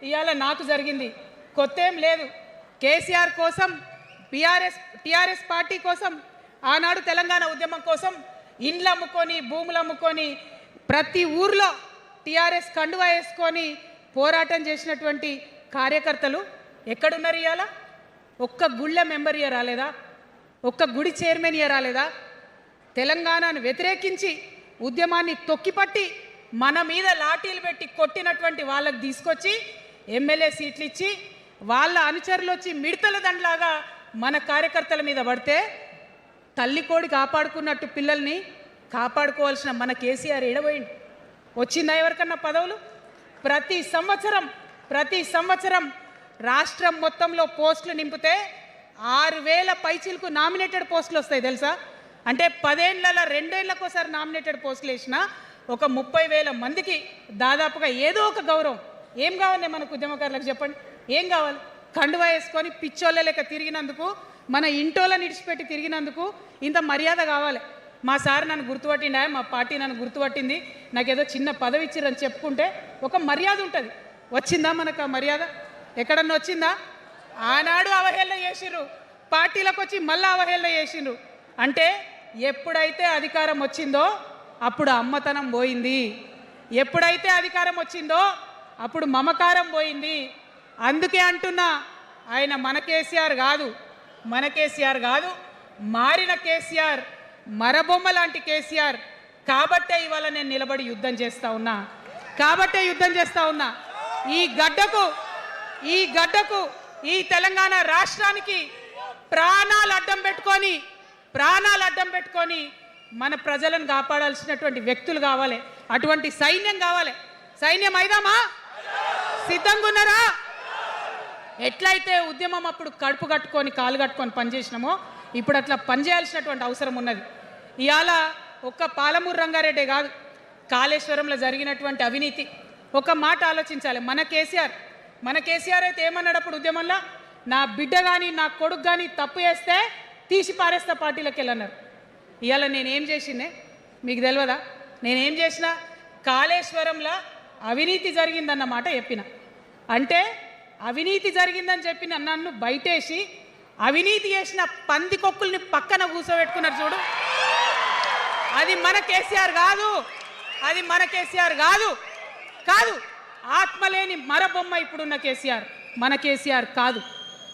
ఇవాళ నాకు జరిగింది. కొత్తేం లేదు. కేసీఆర్ కోసం టీఆర్ఎస్ పార్టీ కోసం ఆనాడు తెలంగాణ ఉద్యమం కోసం ఇండ్లు అమ్ముకొని భూములు అమ్ముకొని ప్రతి ఊర్లో టీఆర్ఎస్ కండువా వేసుకొని పోరాటం చేసినటువంటి కార్యకర్తలు ఎక్కడున్నారు ఇవాళ? ఒక్క గుళ్ళ మెంబర్ ఇయర్ రాలేదా? ఒక్క గుడి చైర్మన్ ఇయర్ రాలేదా? తెలంగాణను వ్యతిరేకించి ఉద్యమాన్ని తొక్కిపట్టి మన మీద లాఠీలు పెట్టి కొట్టినటువంటి వాళ్ళకి తీసుకొచ్చి ఎమ్మెల్యే సీట్లు ఇచ్చి వాళ్ళ అనుచరులు వచ్చి మిడతల దండలాగా మన కార్యకర్తల మీద పడితే తల్లి కోడి కాపాడుకున్నట్టు పిల్లల్ని కాపాడుకోవాల్సిన మన కేసీఆర్ ఎడబోయింది. వచ్చిందా ఎవరికన్నా పదవులు? ప్రతి సంవత్సరం రాష్ట్రం మొత్తంలో పోస్టులు నింపితే 6,000 పైచిలకు నామినేటెడ్ పోస్టులు వస్తాయి తెలుసా? అంటే 10 ఏళ్ళ 2 ఏళ్ళకోసారి నామినేటెడ్ పోస్టులు వేసినా ఒక 30,000 మందికి దాదాపుగా ఏదో ఒక గౌరవం. ఏం కావాలి మనకు ఉద్యమకారులకు చెప్పండి? ఏం కావాలి? కండువా వేసుకొని పిచ్చోళ్ళ లెక్క తిరిగినందుకు, మన ఇంటోళ్ళని ఇడిచిపెట్టి తిరిగినందుకు ఇంత మర్యాద కావాలి. మా సార్ నన్ను గుర్తుపట్టిండా, మా పార్టీ నన్ను గుర్తుపట్టింది, నాకేదో చిన్న పదవి ఇచ్చిరని చెప్పుకుంటే ఒక మర్యాద ఉంటుంది. వచ్చిందా మనకు ఆ మర్యాద? ఎక్కడన్నా వచ్చిందా? ఆనాడు అవహేళన చేసిర్రు, పార్టీలకు వచ్చి మళ్ళీ అవహేళన చేసిండ్రు. అంటే ఎప్పుడైతే అధికారం వచ్చిందో అప్పుడు అమ్మతనం పోయింది, ఎప్పుడైతే అధికారం వచ్చిందో అప్పుడు మమకారం పోయింది. అందుకే అంటున్నా, ఆయన మన కేసీఆర్ కాదు, మారిన కేసీఆర్, మరబొమ్మ లాంటి కేసీఆర్. కాబట్టే ఇవాళ నేను నిలబడి యుద్ధం చేస్తా ఉన్నా. ఈ గడ్డకు ఈ తెలంగాణ రాష్ట్రానికి ప్రాణాలు అడ్డం పెట్టుకొని మన ప్రజలను కాపాడాల్సినటువంటి వ్యక్తులు కావాలి. అటువంటి సైన్యం కావాలి. సైన్యం అయిదామా? సిద్ధంగా ఉన్నారా? ఎట్లయితే ఉద్యమం అప్పుడు కడుపు కట్టుకొని కాలు కట్టుకొని పనిచేసినామో ఇప్పుడు అట్లా పనిచేయాల్సినటువంటి అవసరం ఉన్నది. ఇవాళ ఒక్క పాలమూరు రంగారెడ్డి కాదు, కాళేశ్వరంలో జరిగినటువంటి అవినీతి. ఒక మాట ఆలోచించాలి. మన కేసీఆర్ అయితే ఏమన్నాడు అప్పుడు ఉద్యమంలో? నా బిడ్డ కానీ నా కొడుకు కానీ తప్పు చేస్తే తీసి పారేస్తా పార్టీలకు వెళ్ళన్నారు. ఇవాళ నేనేం చేసిందే మీకు తెలియదా? నేనేం చేసినా కాళేశ్వరంలో అవినీతి జరిగిందన్నమాట చెప్పిన. అంటే అవినీతి జరిగిందని చెప్పిన నన్ను బయటేసి అవినీతి చేసిన పందికొక్కుల్ని పక్కన కూర్చోబెట్టుకున్నారు చూడు. అది మన కేసీఆర్ కాదు. ఆత్మలేని మరబొమ్మ ఇప్పుడున్న కేసీఆర్. మన కేసీఆర్ కాదు.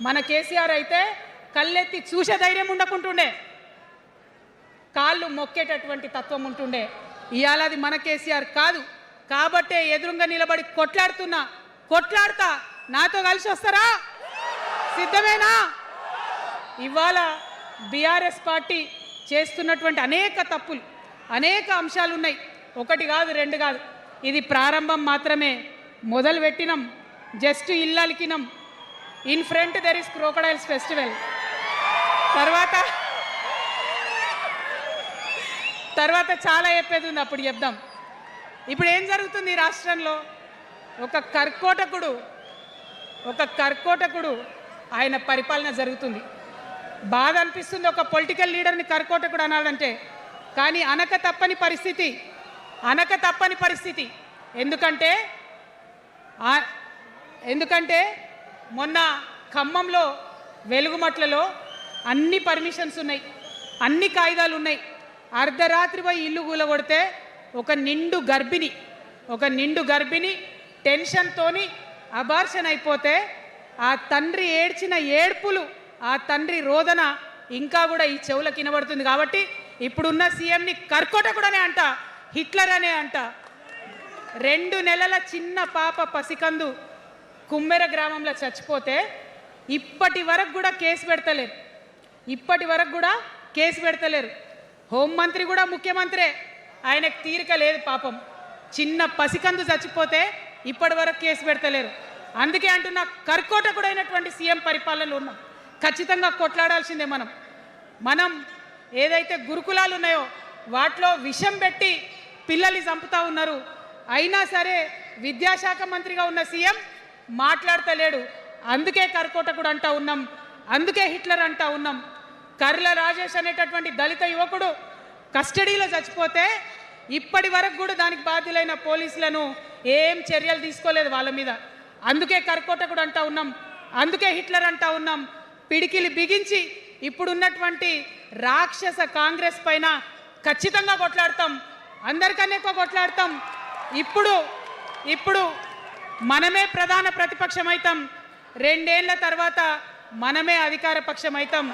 మన కేసీఆర్ అయితే కళ్ళెత్తి చూసే ధైర్యం ఉండకుంటుండే, కాళ్ళు మొక్కేటటువంటి తత్వం ఉంటుండే. ఇవాళ అది మన కేసీఆర్ కాదు. కాబట్టే ఎదురుగా నిలబడి కొట్లాడుతా. నాతో కలిసి వస్తారా? సిద్ధమేనా? ఇవాళ బీఆర్ఎస్ పార్టీ చేస్తున్నటువంటి అనేక తప్పులు, అనేక అంశాలు ఉన్నాయి. ఒకటి కాదు, రెండు కాదు. ఇది ప్రారంభం మాత్రమే. మొదలు పెట్టినాం, జస్ట్ ఇల్లలికినాం. In front there is crocodiles festival. తర్వాత చాలా చెప్పేది ఉంది, అప్పుడు చెప్దాం. ఇప్పుడు ఏం జరుగుతుంది ఈ రాష్ట్రంలో? ఒక కర్కోటకుడు ఆయన పరిపాలన జరుగుతుంది. బాధ అనిపిస్తుంది ఒక పొలిటికల్ లీడర్ని కర్కోటకుడు అనాలంటే. కానీ అనక తప్పని పరిస్థితి. ఎందుకంటే మొన్న ఖమ్మంలో వెలుగుమట్లలో అన్ని పర్మిషన్స్ ఉన్నాయి, అన్ని కాయిదాలు ఉన్నాయి. అర్ధరాత్రి పోయి ఇల్లు కూలగొడితే ఒక నిండు గర్భిణి టెన్షన్తోని అబార్షన్ అయిపోతే ఆ తండ్రి ఏడ్చిన ఏడ్పులు, ఆ తండ్రి రోదన ఇంకా కూడా ఈ చెవులకు వినబడుతుంది. కాబట్టి ఇప్పుడున్న సీఎంని కర్కోటకుడనే అంట, హిట్లర్ అనే అంట. 2 నెలల చిన్న పాప పసికందు కుమ్మెర గ్రామంలో చచ్చిపోతే ఇప్పటి వరకు కూడా కేసు పెడతలేరు. హోంమంత్రి కూడా ముఖ్యమంత్రే, ఆయనకు తీరిక లేదు పాపం. చిన్న పసికందు చచ్చిపోతే ఇప్పటి వరకు కేసు పెడతలేరు. అందుకే అంటున్నా, కర్కోటకుడైనటువంటి సీఎం పరిపాలనలో ఉన్నాం. ఖచ్చితంగా కొట్లాడాల్సిందే. మనం ఏదైతే గురుకులాలు ఉన్నాయో వాటిలో విషం పెట్టి పిల్లల్ని చంపుతా ఉన్నారు. అయినా సరే విద్యాశాఖ మంత్రిగా ఉన్న సీఎం మాట్లాడతలేడు. అందుకే కర్కోటకుడు అంటా ఉన్నాం, అందుకే హిట్లర్ అంటా ఉన్నాం. కర్ల రాజేష్ అనేటటువంటి దళిత యువకుడు కస్టడీలో చచ్చిపోతే ఇప్పటి వరకు కూడా దానికి బాధ్యులైన పోలీసులను ఏం చర్యలు తీసుకోలేదు వాళ్ళ మీద. అందుకే కర్కోటకుడు అంటా ఉన్నాం, అందుకే హిట్లర్ అంటా ఉన్నాం. పిడికిలి బిగించి ఇప్పుడున్నటువంటి రాక్షస కాంగ్రెస్ పైన ఖచ్చితంగా కొట్లాడతాం, అందరికన్నా ఎక్కువ కొట్లాడతాం. ఇప్పుడు మనమే ప్రధాన ప్రతిపక్షం అవుతాం, 2 ఏళ్ల తర్వాత మనమే అధికార పక్షం అవుతాం.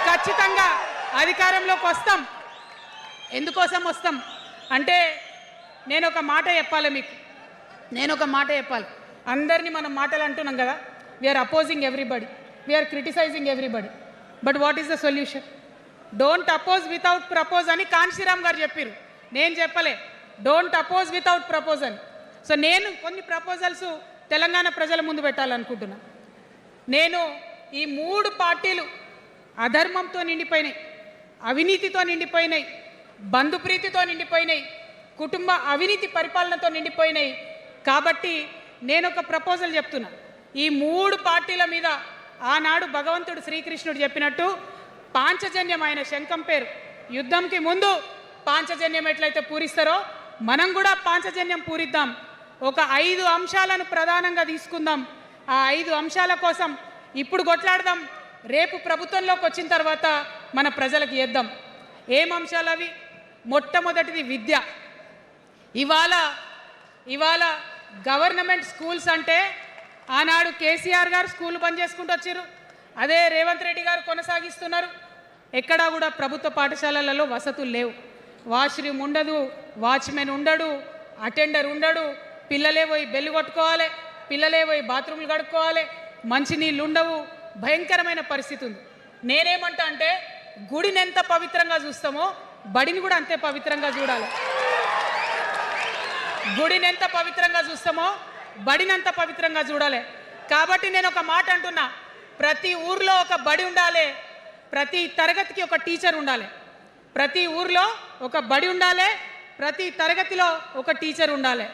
ఖచ్చితంగా అధికారంలోకి వస్తాం. ఎందుకోసం వస్తాం అంటే నేను ఒక మాట చెప్పాలి మీకు, అందరినీ మనం మాటలు అంటున్నాం కదా, we are opposing everybody, we are criticising everybody, but what is the solution? Don't oppose without propose అని కాన్షీరామ్ గారు చెప్పారు, నేను చెప్పలే. డోంట్ అపోజ్ వితౌట్ ప్రపోజ్ అని. సో నేను కొన్ని ప్రపోజల్స్ తెలంగాణ ప్రజల ముందు పెట్టాలనుకుంటున్నా. నేను ఈ 3 పార్టీలు అధర్మంతో నిండిపోయినాయి, అవినీతితో నిండిపోయినాయి, బంధుప్రీతితో నిండిపోయినాయి, కుటుంబ అవినీతి పరిపాలనతో నిండిపోయినాయి. కాబట్టి నేను ఒక ప్రపోజల్ చెప్తున్నా. ఈ 3 పార్టీల మీద ఆనాడు భగవంతుడు శ్రీకృష్ణుడు చెప్పినట్టు పాంచజన్యం, ఆయన శంఖం పేరు, యుద్ధంకి ముందు పాంచజన్యం ఎట్లయితే పూరిస్తారో మనం కూడా పాంచజన్యం పూరిద్దాం. ఒక 5 అంశాలను ప్రధానంగా తీసుకుందాం. ఆ 5 అంశాల కోసం ఇప్పుడు కొట్లాడదాం, రేపు ప్రభుత్వంలోకి వచ్చిన తర్వాత మన ప్రజలకు ఇద్దాం. ఏం అంశాలు అవి? మొట్టమొదటిది విద్య. ఇవాళ గవర్నమెంట్ స్కూల్స్ అంటే ఆనాడు కేసీఆర్ గారు స్కూల్ బంద్ చేసుకుంటూ వచ్చారు, అదే రేవంత్ రెడ్డి గారు కొనసాగిస్తున్నారు. ఎక్కడా కూడా ప్రభుత్వ పాఠశాలలలో వసతులు లేవు. వాష్రూమ్ ఉండదు, వాచ్మెన్ ఉండడు, అటెండర్ ఉండడు, పిల్లలే పోయి బెల్లు కొట్టుకోవాలి, పిల్లలే పోయి బాత్రూమ్లు కడుక్కోవాలి, మంచినీళ్ళు ఉండవు, భయంకరమైన పరిస్థితి ఉంది. నేనేమంటా అంటే గుడిని ఎంత పవిత్రంగా చూస్తామో బడిని కూడా అంతే పవిత్రంగా చూడాలి. గుడిని ఎంత పవిత్రంగా చూస్తామో బడిని అంత పవిత్రంగా చూడాలి. కాబట్టి నేను ఒక మాట అంటున్నా, ప్రతి ఊర్లో ఒక బడి ఉండాలి, ప్రతి తరగతికి ఒక టీచర్ ఉండాలి. ప్రతి ఊర్లో ఒక బడి ఉండాలి, ప్రతి తరగతిలో ఒక టీచర్ ఉండాలి.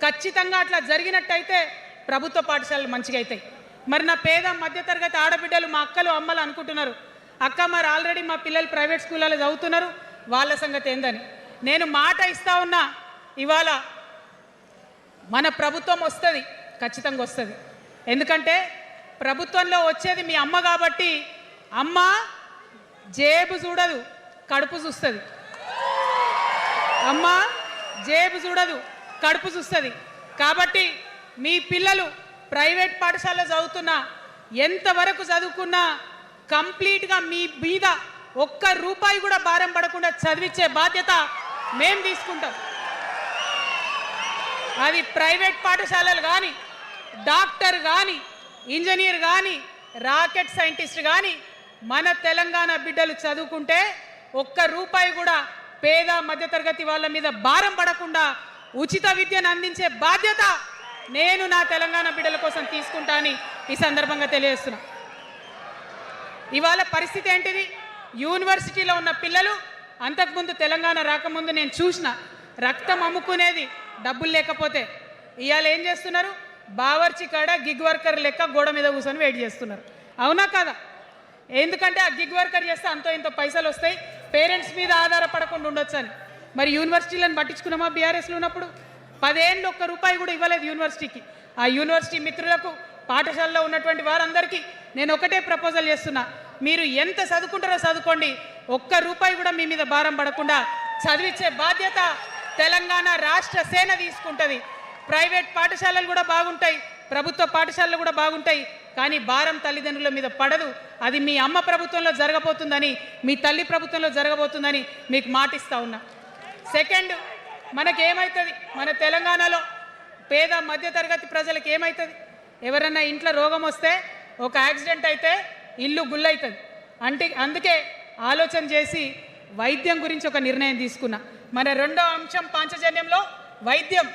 ఖచ్చితంగా అట్లా జరిగినట్టయితే ప్రభుత్వ పాఠశాలలు మంచిగా అవుతాయి. మరి నా పేద మధ్యతరగతి ఆడబిడ్డలు, మా అక్కలు అమ్మలు అనుకుంటున్నారు, అక్క మరి ఆల్రెడీ మా పిల్లలు ప్రైవేట్ స్కూళ్ళలో చదువుతున్నారు, వాళ్ళ సంగతి ఏందని. నేను మాట ఇస్తా ఉన్నా, ఇవాళ మన ప్రభుత్వం వస్తుంది, ఖచ్చితంగా వస్తుంది. ఎందుకంటే ప్రభుత్వంలో వచ్చేది మీ అమ్మ కాబట్టి, అమ్మ జేబు చూడదు, కడుపు చూస్తుంది. అమ్మ జేబు చూడదు, కడుపు చూస్తుంది. కాబట్టి మీ పిల్లలు ప్రైవేట్ పాఠశాలలో చదువుతున్నా, ఎంతవరకు చదువుకున్నా కంప్లీట్గా మీ మీద ఒక్క రూపాయి కూడా భారం పడకుండా చదివించే బాధ్యత మేము తీసుకుంటాం. అది ప్రైవేట్ పాఠశాలలు కానీ, డాక్టర్ కానీ, ఇంజనీర్ కానీ, రాకెట్ సైంటిస్ట్ కానీ మన తెలంగాణ బిడ్డలు చదువుకుంటే ఒక్క రూపాయి కూడా పేద మధ్యతరగతి వాళ్ళ మీద భారం పడకుండా ఉచిత విద్యను అందించే బాధ్యత నేను నా తెలంగాణ బిడ్డల కోసం తీసుకుంటా అని ఈ సందర్భంగా తెలియజేస్తున్నా. ఇవాళ పరిస్థితి ఏంటిది? యూనివర్సిటీలో ఉన్న పిల్లలు అంతకుముందు తెలంగాణ రాకముందు నేను చూసిన రక్తం అమ్ముకునేది డబ్బులు లేకపోతే. ఇవాళ ఏం చేస్తున్నారు? బావర్చి కాడ గిగ్ వర్కర్ లెక్క గోడ మీద కూర్చొని వెయిట్ చేస్తున్నారు. అవునా కదా? ఎందుకంటే ఆ గిగ్ వర్కర్ చేస్తే అంతో ఇంతో పైసలు వస్తాయి, పేరెంట్స్ మీద ఆధారపడకుండా ఉండొచ్చు అని. మరి యూనివర్సిటీలను పట్టించుకున్నామా? బీఆర్ఎస్లో ఉన్నప్పుడు 10 ఏళ్ళు ఒక్క రూపాయి కూడా ఇవ్వలేదు యూనివర్సిటీకి. ఆ యూనివర్సిటీ మిత్రులకు, పాఠశాలలో ఉన్నటువంటి వారందరికీ నేను ఒకటే ప్రపోజల్ చేస్తున్నా, మీరు ఎంత చదువుకుంటారో చదువుకోండి, ఒక్క రూపాయి కూడా మీ మీద భారం పడకుండా చదివించే బాధ్యత తెలంగాణ రాష్ట్ర సేన తీసుకుంటుంది. ప్రైవేట్ పాఠశాలలు కూడా బాగుంటాయి, ప్రభుత్వ పాఠశాలలు కూడా బాగుంటాయి, కానీ భారం తల్లిదండ్రుల మీద పడదు. అది మీ అమ్మ ప్రభుత్వంలో జరగబోతుందని, మీ తల్లి ప్రభుత్వంలో జరగబోతుందని మీకు మాటిస్తా ఉన్నా. సెకండ్, మనకేమవుతుంది? మన తెలంగాణలో పేద మధ్యతరగతి ప్రజలకు ఏమవుతుంది? ఎవరన్నా ఇంట్లో రోగం వస్తే, ఒక యాక్సిడెంట్ అయితే ఇల్లు గుల్లవుతుంది. అందుకే ఆలోచన చేసి వైద్యం గురించి ఒక నిర్ణయం తీసుకున్నా. మన రెండో అంశం పాంచజన్యంలో వైద్యం.